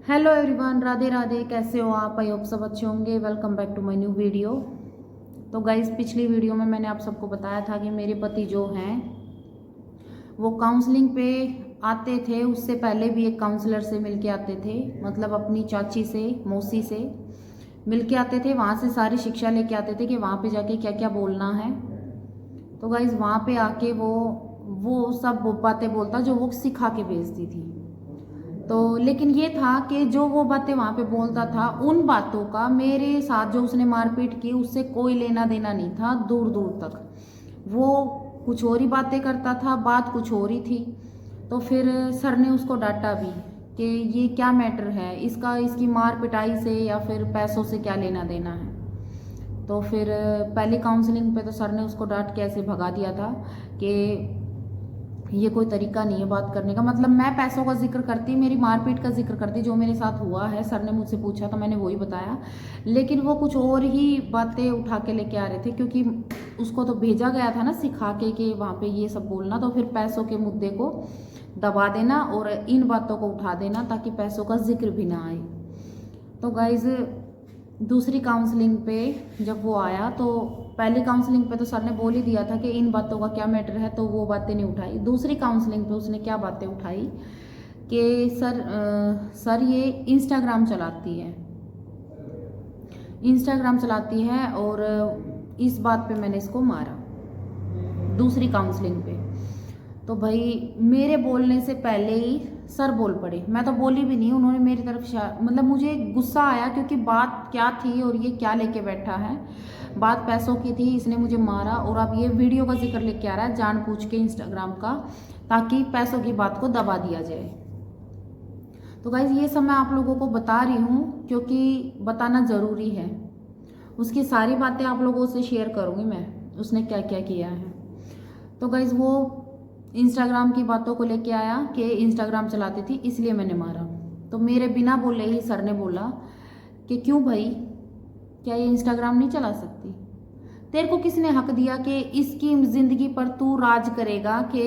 Hello everyone, Radhe Radhe. कैसे हो आप? आई होप सब अच्छे होंगे। Welcome back to my new video. तो गाइस, पिछली वीडियो में मैंने आप सबको बताया था कि मेरे पति जो हैं वो काउंसलिंग पे आते थे। उससे पहले भी एक काउंसलर से मिलके आते थे, मतलब अपनी चाची से, मौसी से मिलके आते थे। वहाँ से सारी शिक्षा लेके आते थे कि वहाँ पे जाके क्या क्या बोलना है। तो गाइस, वहाँ पे आके वो सब बातें बोलता जो वो सिखा के भेजती थी। तो लेकिन ये था कि जो वो बातें वहाँ पे बोलता था, उन बातों का मेरे साथ जो उसने मारपीट की उससे कोई लेना देना नहीं था, दूर दूर तक। वो कुछ और ही बातें करता था, बात कुछ और ही थी। तो फिर सर ने उसको डांटा भी कि ये क्या मैटर है इसका, इसकी मार पिटाई से या फिर पैसों से क्या लेना देना है। तो फिर पहली काउंसलिंग पे तो सर ने उसको डांट के ऐसे भगा दिया था कि ये कोई तरीका नहीं है बात करने का। मतलब मैं पैसों का जिक्र करती, मेरी मारपीट का जिक्र करती, जो मेरे साथ हुआ है। सर ने मुझसे पूछा तो मैंने वही बताया, लेकिन वो कुछ और ही बातें उठा के लेके आ रहे थे, क्योंकि उसको तो भेजा गया था ना सिखा के कि वहाँ पे ये सब बोलना। तो फिर पैसों के मुद्दे को दबा देना और इन बातों को उठा देना ताकि पैसों का जिक्र भी ना आए। तो गाइज, दूसरी काउंसलिंग पे जब वो आया तो पहली काउंसलिंग पे तो सर ने बोल ही दिया था कि इन बातों का क्या मैटर है, तो वो बातें नहीं उठाई। दूसरी काउंसलिंग पे उसने क्या बातें उठाई कि सर ये इंस्टाग्राम चलाती है, और इस बात पे मैंने इसको मारा, दूसरी काउंसलिंग पे। तो भाई मेरे बोलने से पहले ही सर बोल पड़े। मैं तो बोली भी नहीं, उन्होंने मेरी तरफ मतलब मुझे गुस्सा आया, क्योंकि बात क्या थी और ये क्या लेके बैठा है। बात पैसों की थी, इसने मुझे मारा और अब ये वीडियो का जिक्र लेके आ रहा है जानबूझ के इंस्टाग्राम का, ताकि पैसों की बात को दबा दिया जाए। तो गाइज, ये सब मैं आप लोगों को बता रही हूँ क्योंकि बताना ज़रूरी है। उसकी सारी बातें आप लोगों से शेयर करूँगी मैं, उसने क्या क्या किया है। तो गाइज, वो इंस्टाग्राम की बातों को लेके आया कि इंस्टाग्राम चलाती थी इसलिए मैंने मारा। तो मेरे बिना बोले ही सर ने बोला कि क्यों भाई, क्या ये इंस्टाग्राम नहीं चला सकती? तेरे को किसने हक दिया कि इसकी ज़िंदगी पर तू राज करेगा कि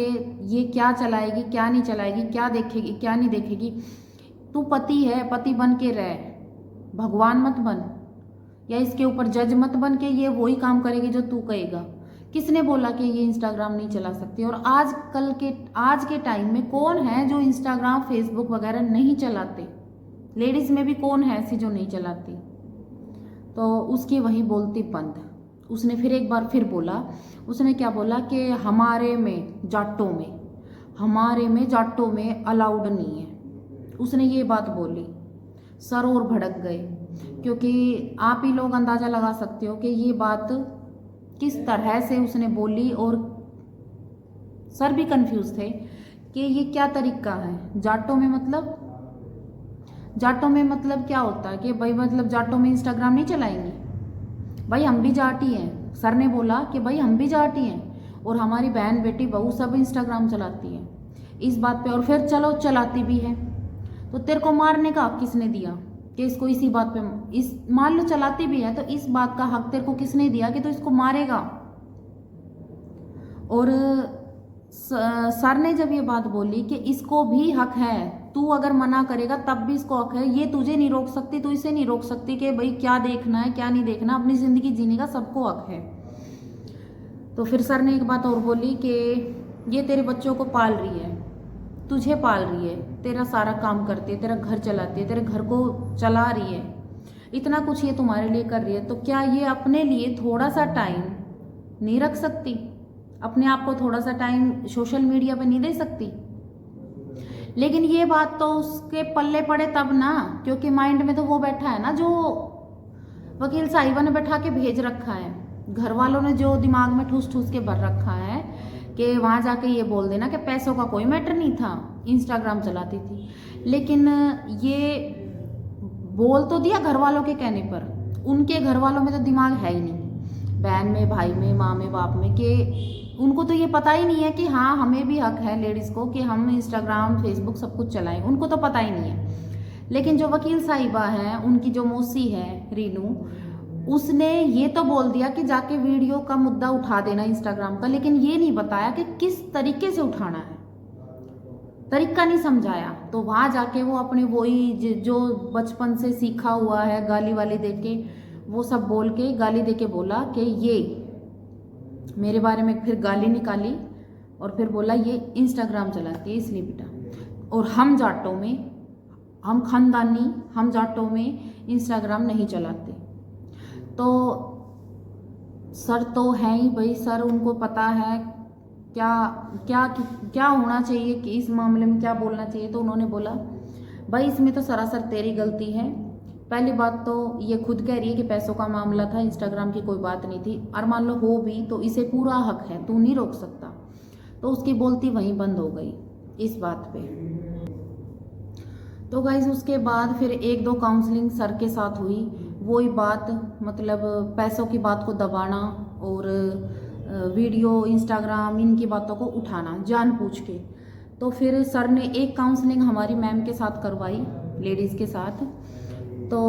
ये क्या चलाएगी, क्या नहीं चलाएगी, क्या देखेगी, क्या नहीं देखेगी? तू पति है, पति बन के रह, भगवान मत बन, या इसके ऊपर जज मत बन के ये वही काम करेगी जो तू कहेगा। किसने बोला कि ये इंस्टाग्राम नहीं चला सकती? और आज के टाइम में कौन है जो इंस्टाग्राम, फेसबुक वगैरह नहीं चलाते? लेडीज में भी कौन है ऐसी जो नहीं चलाती? तो उसकी वही बोलती बंद। उसने फिर एक बार फिर बोला, उसने क्या बोला कि हमारे में जाटों में अलाउड नहीं है। उसने ये बात बोली। सर और भड़क गए, क्योंकि आप ही लोग अंदाज़ा लगा सकते हो कि ये बात किस तरह से उसने बोली, और सर भी कंफ्यूज थे कि ये क्या तरीका है। जाटों में मतलब क्या होता है कि भाई, मतलब जाटों में इंस्टाग्राम नहीं चलाएंगे? भाई हम भी जाटी हैं। सर ने बोला कि भाई हम भी जाटी हैं और हमारी बहन बेटी बहू सब इंस्टाग्राम चलाती हैं। इस बात पे, और फिर चलो चलाती भी है, तो तेरे को मारने का हक किसने दिया कि इसको इसी बात पे, इस मान लो चलाती भी है तो इस बात का हक तेरे को किसने दिया कि तो इसको मारेगा? और सर ने जब ये बात बोली कि इसको भी हक है, तू अगर मना करेगा तब भी इसको हक है, ये तुझे नहीं रोक सकती, तू इसे नहीं रोक सकती कि भाई क्या देखना है क्या नहीं देखना, अपनी ज़िंदगी जीने का सबको हक है। तो फिर सर ने एक बात और बोली कि ये तेरे बच्चों को पाल रही है, तुझे पाल रही है, तेरा सारा काम करती है, तेरा घर चलाती है, तेरे घर को चला रही है, इतना कुछ ये तुम्हारे लिए कर रही है, तो क्या ये अपने लिए थोड़ा सा टाइम नहीं रख सकती? अपने आप को थोड़ा सा टाइम सोशल मीडिया पे नहीं दे सकती? लेकिन ये बात तो उसके पल्ले पड़े तब ना, क्योंकि माइंड में तो वो बैठा है ना जो वकील साहिबा ने बैठा के भेज रखा है। घर वालों ने जो दिमाग में ठूस ठूस के भर रखा है कि वहाँ जाके ये बोल देना कि पैसों का कोई मैटर नहीं था, इंस्टाग्राम चलाती थी। लेकिन ये बोल तो दिया घर वालों के कहने पर, उनके घर वालों में तो दिमाग है ही नहीं, बहन में, भाई में, माँ में, बाप में, कि उनको तो ये पता ही नहीं है कि हाँ हमें भी हक है लेडीज़ को कि हम इंस्टाग्राम, फेसबुक सब कुछ चलाएं। उनको तो पता ही नहीं है। लेकिन जो वकील साहिबा हैं, उनकी जो मौसी है रीनू, उसने ये तो बोल दिया कि जाके वीडियो का मुद्दा उठा देना इंस्टाग्राम का, लेकिन ये नहीं बताया कि किस तरीके से उठाना है। तरीका नहीं समझाया। तो वहाँ जाके वो अपने वही जो बचपन से सीखा हुआ है गाली वाली दे के, वो सब बोल के गाली दे के बोला कि ये मेरे बारे में फिर गाली निकाली और फिर बोला ये इंस्टाग्राम चलाती है इसलिए बेटा, और हम जाटों में, हम खानदानी, हम जाटों में इंस्टाग्राम नहीं चलाते। तो सर तो हैं ही भाई, सर उनको पता है क्या क्या क्या होना चाहिए कि इस मामले में क्या बोलना चाहिए। तो उन्होंने बोला भाई इसमें तो सरासर तेरी गलती है। पहली बात तो ये खुद कह रही है कि पैसों का मामला था, इंस्टाग्राम की कोई बात नहीं थी, और मान लो हो भी तो इसे पूरा हक है, तू नहीं रोक सकता। तो उसकी बोलती वहीं बंद हो गई इस बात पे। तो गाइज उसके बाद फिर 1-2 काउंसलिंग सर के साथ हुई, वही बात मतलब पैसों की बात को दबाना और वीडियो इंस्टाग्राम इनकी बातों को उठाना जानबूझ के। तो फिर सर ने एक काउंसलिंग हमारी मैम के साथ करवाई, लेडीज़ के साथ। तो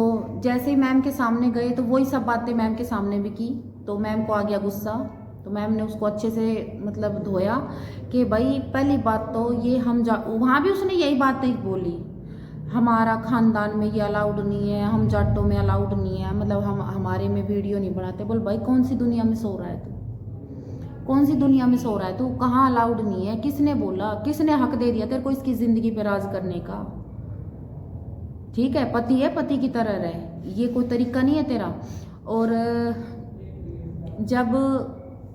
जैसे ही मैम के सामने गए तो वही सब बातें मैम के सामने भी की। तो मैम को आ गया गुस्सा, तो मैम ने उसको अच्छे से मतलब धोया कि भाई पहली बात तो ये हम वहाँ भी उसने यही बातें बोली, हमारा ख़ानदान में ये अलाउड नहीं है, हम जाटों में अलाउड नहीं है, मतलब हम हमारे में वीडियो नहीं बनाते। बोल भाई कौन सी दुनिया में सो रहा है तू, कौन सी दुनिया में सो रहा है तू, कहाँ अलाउड नहीं है, किसने बोला, किसने हक दे दिया तेरे को इसकी ज़िंदगी पे राज करने का। ठीक है पति है, पति की तरह रहे, ये कोई तरीका नहीं है तेरा। और जब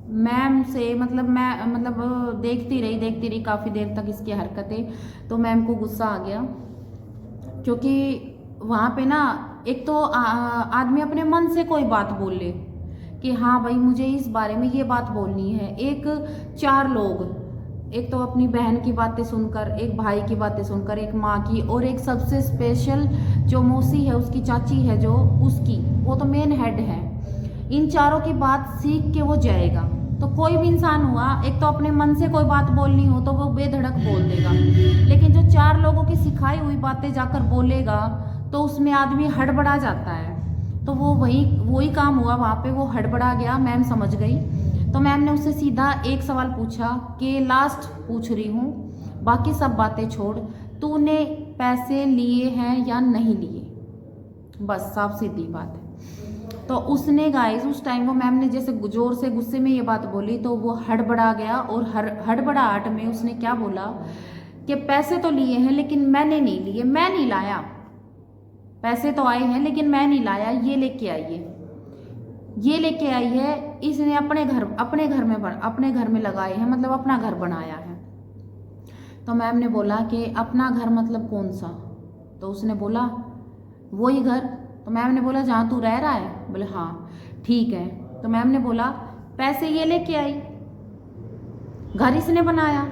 मैम से मतलब मैं मतलब देखती रही काफ़ी देर तक इसकी हरकतें, तो मैम को गुस्सा आ गया। क्योंकि वहाँ पे ना एक तो आदमी अपने मन से कोई बात बोल ले कि हाँ भाई मुझे इस बारे में ये बात बोलनी है, एक 4 लोग, एक तो अपनी बहन की बातें सुनकर, एक भाई की बातें सुनकर, एक माँ की, और एक सबसे स्पेशल जो मौसी है उसकी चाची है जो उसकी, वो तो मेन हेड है, इन चारों की बात सीख के वो जाएगा। तो कोई भी इंसान हुआ, एक तो अपने मन से कोई बात बोलनी हो तो वो बेधड़क बोल देगा, लेकिन जो 4 लोगों की सिखाई हुई बातें जाकर बोलेगा तो उसमें आदमी हड़बड़ा जाता है। तो वो वही काम हुआ वहाँ पे, वो हड़बड़ा गया। मैम समझ गई, तो मैम ने उससे सीधा एक सवाल पूछा कि लास्ट पूछ रही हूँ, बाकी सब बातें छोड़, तूने पैसे लिए हैं या नहीं लिए, बस साफ सीधी बात है। तो उसने गाइस उस टाइम वो मैम ने जैसे जोर से गुस्से में ये बात बोली तो वो हड़बड़ा गया, और हड़बड़ाहट में उसने क्या बोला कि पैसे तो लिए हैं लेकिन मैंने नहीं लिए, मैं नहीं लाया, पैसे तो आए हैं लेकिन मैं नहीं लाया, ये लेके आई है, ये लेके आई है, इसने अपने घर में लगाए हैं, मतलब अपना घर बनाया है। तो मैम ने बोला कि अपना घर मतलब कौन सा? तो उसने बोला वही घर। तो मैम ने बोला जहाँ तू रह रहा है? बोले हाँ। ठीक है। तो मैम ने बोला पैसे ये लेके आई, घर इसने बनाया,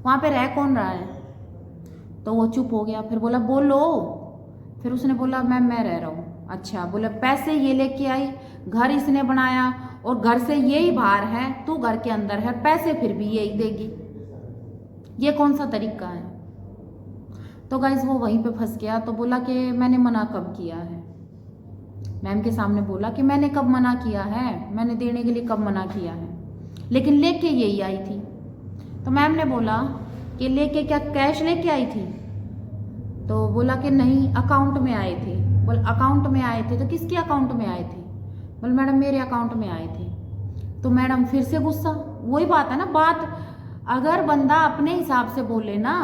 वहाँ पे रह कौन रहा है? तो वो चुप हो गया, फिर बोला बोलो। फिर उसने बोला मैम मैं रह रहा हूँ। अच्छा। बोले पैसे ये लेके आई, घर इसने बनाया, और घर से यही बाहर है, तू घर के अंदर है, पैसे फिर भी यही देगी, ये कौन सा तरीका है? तो गाइज वो वहीं पे फंस गया। तो बोला कि मैंने मना कब किया है? मैम के सामने बोला कि मैंने कब मना किया है, मैंने देने के लिए कब मना किया है, लेकिन लेके यही आई थी। तो मैम ने बोला कि लेके क्या कैश लेके आई थी? तो बोला कि नहीं अकाउंट में आए थे। बोल अकाउंट में आए थे तो किसके अकाउंट में आए थे? बोल मैडम मेरे अकाउंट में आए थे। तो मैडम फिर से गुस्सा। वही बात है ना, बात अगर बंदा अपने हिसाब से बोले ना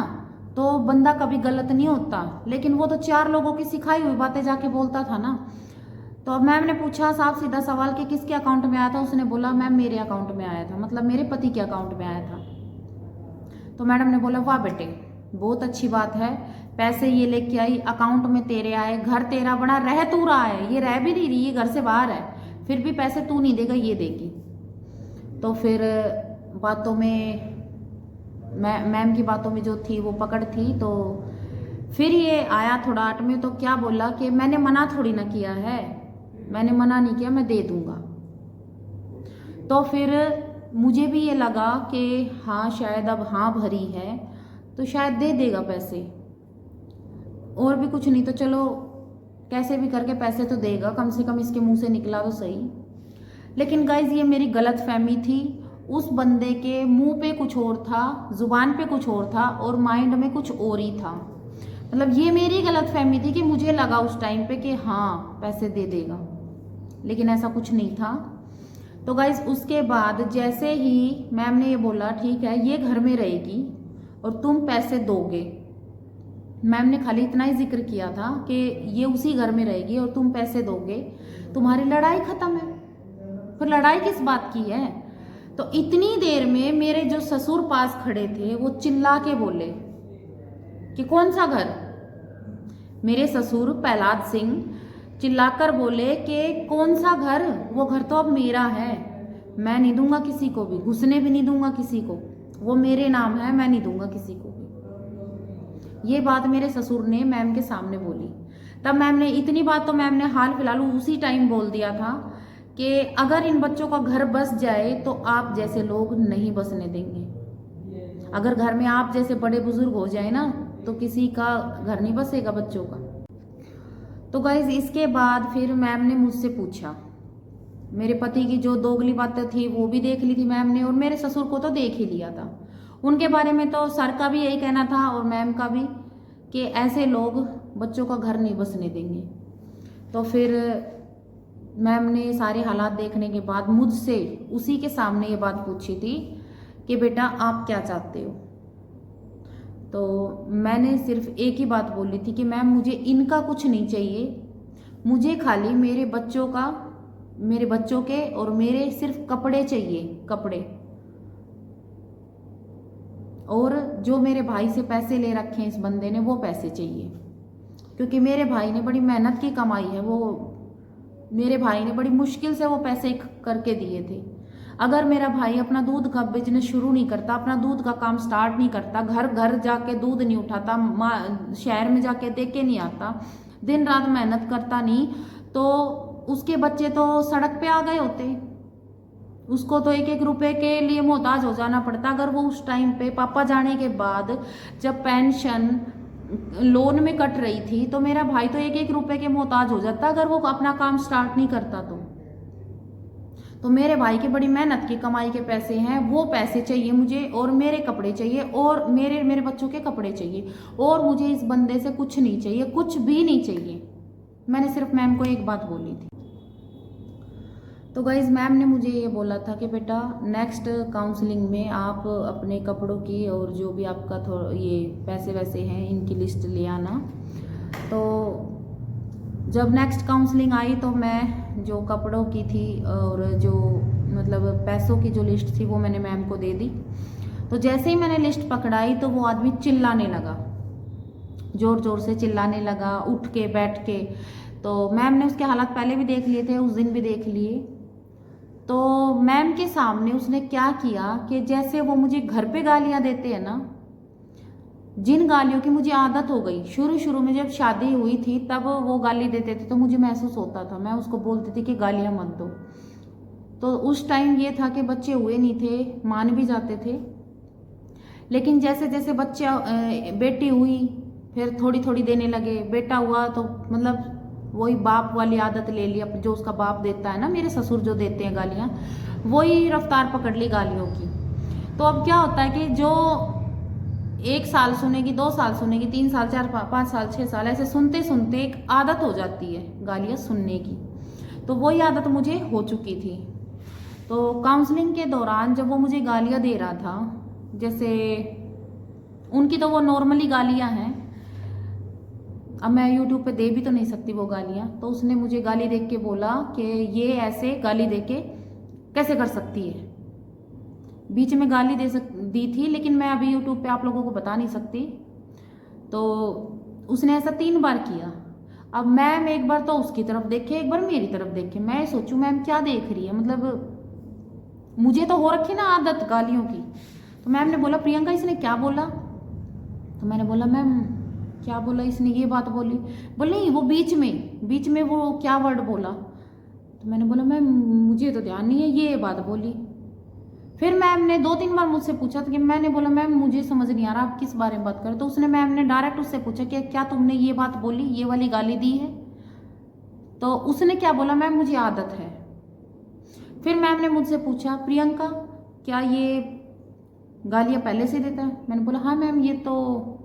तो बंदा कभी गलत नहीं होता, लेकिन वो तो 4 लोगों की सिखाई हुई बातें जाके बोलता था ना। तो अब मैम ने पूछा साफ सीधा सवाल कि किसके अकाउंट में आया था? उसने बोला मैम मेरे अकाउंट में आया था, मतलब मेरे पति के अकाउंट में आया था। तो मैडम ने बोला वाह बेटे बहुत अच्छी बात है, पैसे ये लेके आई, अकाउंट में तेरे आए, घर तेरा बना, रह तू रहा है, ये रह भी नहीं रही, ये घर से बाहर है, फिर भी पैसे तू नहीं देगा ये देगी। तो फिर बातों में मैम की बातों में जो थी वो पकड़ थी। तो फिर ये आया थोड़ा आट में, तो क्या बोला कि मैंने मना थोड़ी ना किया है, मैंने मना नहीं किया, मैं दे दूंगा। तो फिर मुझे भी ये लगा कि हाँ शायद अब हाँ भरी है तो शायद दे देगा पैसे, और भी कुछ नहीं तो चलो कैसे भी करके पैसे तो देगा, कम से कम इसके मुंह से निकला तो सही। लेकिन गाइज ये मेरी गलत फहमी थी, उस बंदे के मुंह पे कुछ और था, जुबान पे कुछ और था और माइंड में कुछ और ही था। मतलब ये मेरी गलतफहमी थी कि मुझे लगा उस टाइम पे कि हाँ पैसे दे देगा, लेकिन ऐसा कुछ नहीं था। तो गाइस उसके बाद जैसे ही मैम ने ये बोला ठीक है ये घर में रहेगी और तुम पैसे दोगे, मैम ने खाली इतना ही जिक्र किया था कि ये उसी घर में रहेगी और तुम पैसे दोगे, तुम्हारी लड़ाई खत्म है। फिर लड़ाई किस बात की है? तो इतनी देर में मेरे जो ससुर पास खड़े थे वो चिल्ला के बोले कि कौन सा घर? मेरे ससुर प्रहलाद सिंह चिल्लाकर बोले कि कौन सा घर, वो घर तो अब मेरा है, मैं नहीं दूंगा किसी को भी, घुसने भी नहीं दूंगा किसी को, वो मेरे नाम है, मैं नहीं दूंगा किसी को भी। ये बात मेरे ससुर ने मैम के सामने बोली। तब मैम ने इतनी बात तो मैम ने हाल फिलहाल उसी टाइम बोल दिया था कि अगर इन बच्चों का घर बस जाए तो आप जैसे लोग नहीं बसने देंगे। अगर घर में आप जैसे बड़े बुजुर्ग हो जाए ना तो किसी का घर नहीं बसेगा बच्चों का। तो गाइज इसके बाद फिर मैम ने मुझसे पूछा, मेरे पति की जो दोगली बातें थी वो भी देख ली थी मैम ने, और मेरे ससुर को तो देख ही लिया था। उनके बारे में तो सर का भी यही कहना था और मैम का भी कि ऐसे लोग बच्चों का घर नहीं बसने देंगे। तो फिर मैम ने सारे हालात देखने के बाद मुझसे उसी के सामने ये बात पूछी थी कि बेटा आप क्या चाहते हो? तो मैंने सिर्फ एक ही बात बोली थी कि मैम मुझे इनका कुछ नहीं चाहिए, मुझे खाली मेरे बच्चों के और मेरे सिर्फ कपड़े चाहिए, कपड़े। और जो मेरे भाई से पैसे ले रखे हैं इस बंदे ने वो पैसे चाहिए, क्योंकि मेरे भाई ने बड़ी मेहनत की कमाई है, वो मेरे भाई ने बड़ी मुश्किल से वो पैसे करके दिए थे। अगर मेरा भाई अपना दूध का बिजनेस शुरू नहीं करता, अपना दूध का काम स्टार्ट नहीं करता, घर घर जाके दूध नहीं उठाता, शहर में जाके दे के नहीं आता, दिन रात मेहनत करता नहीं, तो उसके बच्चे तो सड़क पे आ गए होते। उसको तो एक एक रुपए के लिए मोहताज हो जाना पड़ता। अगर वो उस टाइम पे पापा जाने के बाद जब पेंशन लोन में कट रही थी तो मेरा भाई तो एक एक रुपए के मोहताज हो जाता अगर वो अपना काम स्टार्ट नहीं करता। तो मेरे भाई की बड़ी मेहनत की कमाई के पैसे हैं, वो पैसे चाहिए मुझे, और मेरे कपड़े चाहिए, और मेरे बच्चों के कपड़े चाहिए, और मुझे इस बंदे से कुछ नहीं चाहिए, कुछ भी नहीं चाहिए। मैंने सिर्फ मैम को एक बात बोली थी। तो गाइज मैम ने मुझे ये बोला था कि बेटा नेक्स्ट काउंसलिंग में आप अपने कपड़ों की और जो भी आपका थोड़ा ये पैसे वैसे हैं इनकी लिस्ट ले आना। तो जब नेक्स्ट काउंसलिंग आई तो मैं जो कपड़ों की थी और जो मतलब पैसों की जो लिस्ट थी वो मैंने मैम को दे दी। तो जैसे ही मैंने लिस्ट पकड़ाई तो वो आदमी चिल्लाने लगा, ज़ोर ज़ोर से चिल्लाने लगा, उठ के बैठ के। तो मैम ने उसके हालात पहले भी देख लिए थे, उस दिन भी देख लिए। तो मैम के सामने उसने क्या किया कि जैसे वो मुझे घर पे गालियां देते हैं ना, जिन गालियों की मुझे आदत हो गई, शुरू में जब शादी हुई थी तब वो गाली देते थे तो मुझे महसूस होता था, मैं उसको बोलती थी कि गालियां मत दो। तो उस टाइम ये था कि बच्चे हुए नहीं थे, मान भी जाते थे। लेकिन जैसे जैसे बच्चा बेटी हुई फिर थोड़ी थोड़ी देने लगे, बेटा हुआ तो मतलब वही बाप वाली आदत ले ली, जो उसका बाप देता है ना, मेरे ससुर जो देते हैं गालियाँ, वही रफ्तार पकड़ ली गालियों की। तो अब क्या होता है कि जो 1 साल सुनेगी, 2 साल सुनेगी, 3 साल, 4 5 साल 6 साल ऐसे सुनते सुनते एक आदत हो जाती है गालियाँ सुनने की। तो वही आदत मुझे हो चुकी थी। तो काउंसलिंग के दौरान जब वो मुझे गालियाँ दे रहा था, जैसे उनकी तो वो नॉर्मली गालियाँ हैं, अब मैं यूट्यूब पे दे भी तो नहीं सकती वो गालियाँ। तो उसने मुझे गाली देख के बोला कि ये ऐसे गाली दे के कैसे कर सकती है। बीच में गाली दी थी, लेकिन मैं अभी यूट्यूब पे आप लोगों को बता नहीं सकती। तो उसने ऐसा 3 बार किया। अब मैम एक बार तो उसकी तरफ देखे, एक बार मेरी तरफ देखे। मैं सोचूं मैम क्या देख रही है, मतलब मुझे तो हो रखी ना आदत गालियों की। तो मैम ने बोला प्रियंका इसने क्या बोला? तो मैंने बोला मैम क्या बोला इसने, ये बात बोली? बोले नहीं, वो बीच में वो क्या वर्ड बोला? तो मैंने बोला मैम मुझे तो ध्यान नहीं है, ये बात बोली। फिर मैम ने 2-3 बार मुझसे पूछा था कि मैंने बोला मैम मुझे समझ नहीं आ रहा आप किस बारे में बात कर रहे। तो उसने मैम ने डायरेक्ट उससे पूछा कि क्या तुमने ये बात बोली, ये वाली गाली दी है? तो उसने क्या बोला, मैम मुझे आदत है। फिर मैम ने मुझसे पूछा प्रियंका क्या ये गालियाँ पहले से देता है? मैंने बोला हाँ मैम, ये तो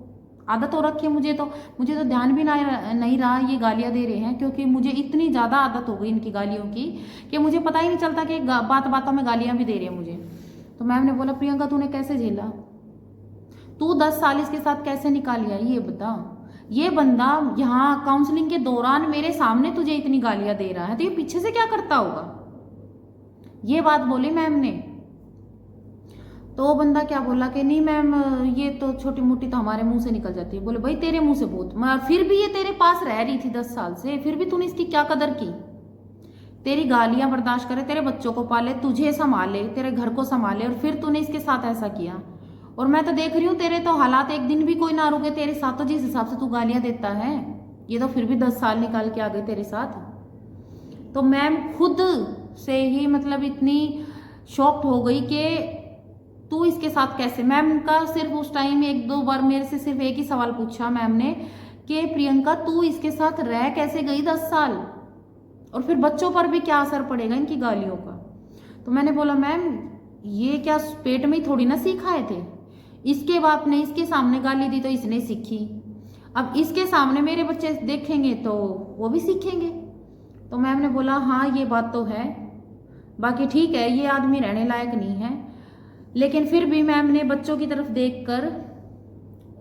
आदत हो रखी है, मुझे तो ध्यान भी नहीं रहा ये गालियाँ दे रहे हैं, क्योंकि मुझे इतनी ज़्यादा आदत हो गई इनकी गालियों की कि मुझे पता ही नहीं चलता कि बात बातों में गालियाँ भी दे रहे हैं मुझे। तो मैम ने बोला प्रियंका तूने कैसे झेला, तू 10 साल इसके साथ कैसे निकाल लिया ये बता। ये बंदा यहाँ काउंसलिंग के दौरान मेरे सामने तुझे इतनी गालियाँ दे रहा है, तो ये पीछे से क्या करता होगा। ये बात बोली मैम ने। तो वो बंदा क्या बोला कि नहीं मैम, ये तो छोटी मोटी तो हमारे मुंह से निकल जाती है। बोले भाई तेरे मुंह से बहुत, मैं फिर भी ये तेरे पास रह रही थी 10 साल से, फिर भी तूने इसकी क्या कदर की। तेरी गालियां बर्दाश्त करे, तेरे बच्चों को पाले, तुझे संभाले, तेरे घर को संभाले, और फिर तूने इसके साथ ऐसा किया। और मैं तो देख रही हूँ तेरे तो हालात एक दिन भी कोई ना रुके तेरे साथ, तो जिस हिसाब से तू गालियां देता है, ये तो फिर भी 10 साल निकाल के आ गई तेरे साथ। तो मैम खुद से ही मतलब इतनी शॉक्ड हो गई कि तू इसके साथ कैसे। मैम का सिर्फ उस टाइम 1-2 बार मेरे से सिर्फ एक ही सवाल पूछा मैम ने कि प्रियंका तू इसके साथ रह कैसे गई 10 साल, और फिर बच्चों पर भी क्या असर पड़ेगा इनकी गालियों का। तो मैंने बोला मैम ये क्या पेट में ही थोड़ी ना सीख आए थे, इसके बाप ने इसके सामने गाली दी तो इसने सीखी, अब इसके सामने मेरे बच्चे देखेंगे तो वो भी सीखेंगे। तो मैम ने बोला हाँ ये बात तो है, बाकी ठीक है ये आदमी रहने लायक नहीं है। लेकिन फिर भी मैम ने बच्चों की तरफ देखकर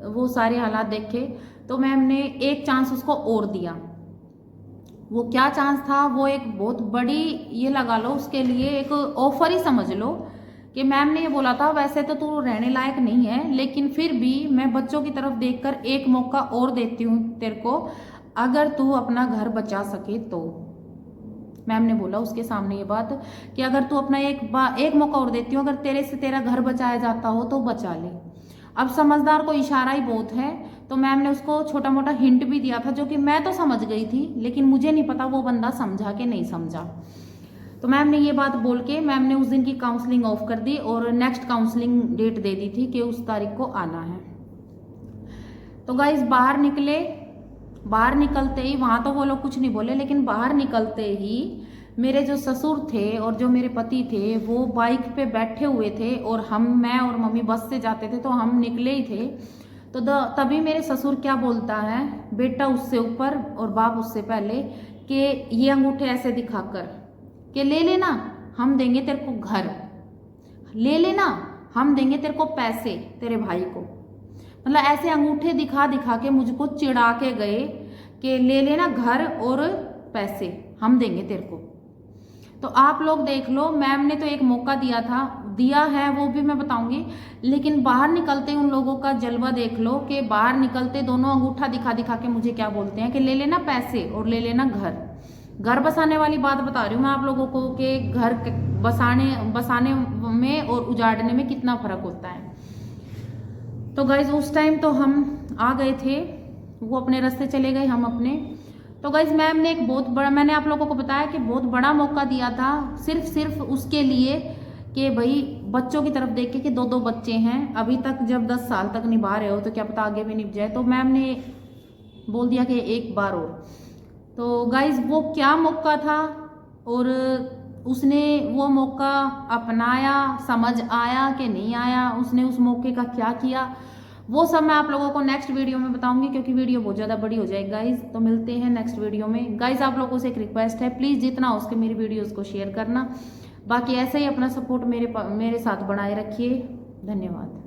वो सारे हालात देखे, तो मैम ने एक चांस उसको और दिया। वो क्या चांस था, वो एक बहुत बड़ी, ये लगा लो उसके लिए एक ऑफर ही समझ लो, कि मैम ने ये बोला था वैसे तो तू रहने लायक नहीं है, लेकिन फिर भी मैं बच्चों की तरफ देखकर एक मौका और देती हूँ तेरे को, अगर तू अपना घर बचा सके तो। मैम ने बोला उसके सामने ये बात कि अगर तू अपना एक मौका और देती हूँ, अगर तेरे से तेरा घर बचाया जाता हो तो बचा ले। अब समझदार को इशारा ही बहुत है, तो मैम ने उसको छोटा मोटा हिंट भी दिया था, जो कि मैं तो समझ गई थी, लेकिन मुझे नहीं पता वो बंदा समझा कि नहीं समझा। तो मैम ने ये बात बोल के मैम ने उस दिन की काउंसलिंग ऑफ कर दी और नेक्स्ट काउंसलिंग डेट दे दी थी कि उस तारीख को आना है। तो गाइस बाहर निकले, बाहर निकलते ही वहां तो वो लोग कुछ नहीं बोले, लेकिन बाहर निकलते ही मेरे जो ससुर थे और जो मेरे पति थे वो बाइक पे बैठे हुए थे, और मैं और मम्मी बस से जाते थे, तो हम निकले ही थे। तो तभी मेरे ससुर क्या बोलता है, बेटा उससे ऊपर और बाप उससे पहले, कि ये अंगूठे ऐसे दिखाकर कि ले लेना हम देंगे तेरे को घर, ले लेना हम देंगे तेरे को पैसे, तेरे भाई को। मतलब ऐसे अंगूठे दिखा दिखा के मुझको चिढ़ा के गए कि ले लेना घर और पैसे हम देंगे तेरे को। तो आप लोग देख लो, मैम ने तो एक मौका दिया है वो भी मैं बताऊंगी, लेकिन बाहर निकलते उन लोगों का जलवा देख लो कि बाहर निकलते दोनों अंगूठा दिखा दिखा के मुझे क्या बोलते हैं कि ले लेना पैसे और ले लेना घर बसाने वाली बात बता रही हूँ मैं आप लोगों को कि घर बसाने में और उजाड़ने में कितना फर्क होता है। तो गाइज उस टाइम तो हम आ गए थे, वो अपने रास्ते चले गए, हम अपने। तो गाइज मैम ने एक बहुत बड़ा, मैंने आप लोगों को बताया कि बहुत बड़ा मौका दिया था, सिर्फ उसके लिए कि भाई बच्चों की तरफ देख के कि 2-2 बच्चे हैं अभी तक, जब 10 साल तक निभा रहे हो तो क्या पता आगे भी निभ जाए। तो मैम ने बोल दिया कि एक बार और। तो गाइज वो क्या मौका था और उसने वो मौका अपनाया, समझ आया कि नहीं आया, उसने उस मौके का क्या किया, वो सब मैं आप लोगों को नेक्स्ट वीडियो में बताऊंगी, क्योंकि वीडियो बहुत ज़्यादा बड़ी हो जाएगी गाइज। तो मिलते हैं नेक्स्ट वीडियो में। गाइज आप लोगों से एक रिक्वेस्ट है, प्लीज़ जितना हो सके मेरी वीडियोस को शेयर करना, बाकी ऐसे ही अपना सपोर्ट मेरे साथ बनाए रखिए। धन्यवाद।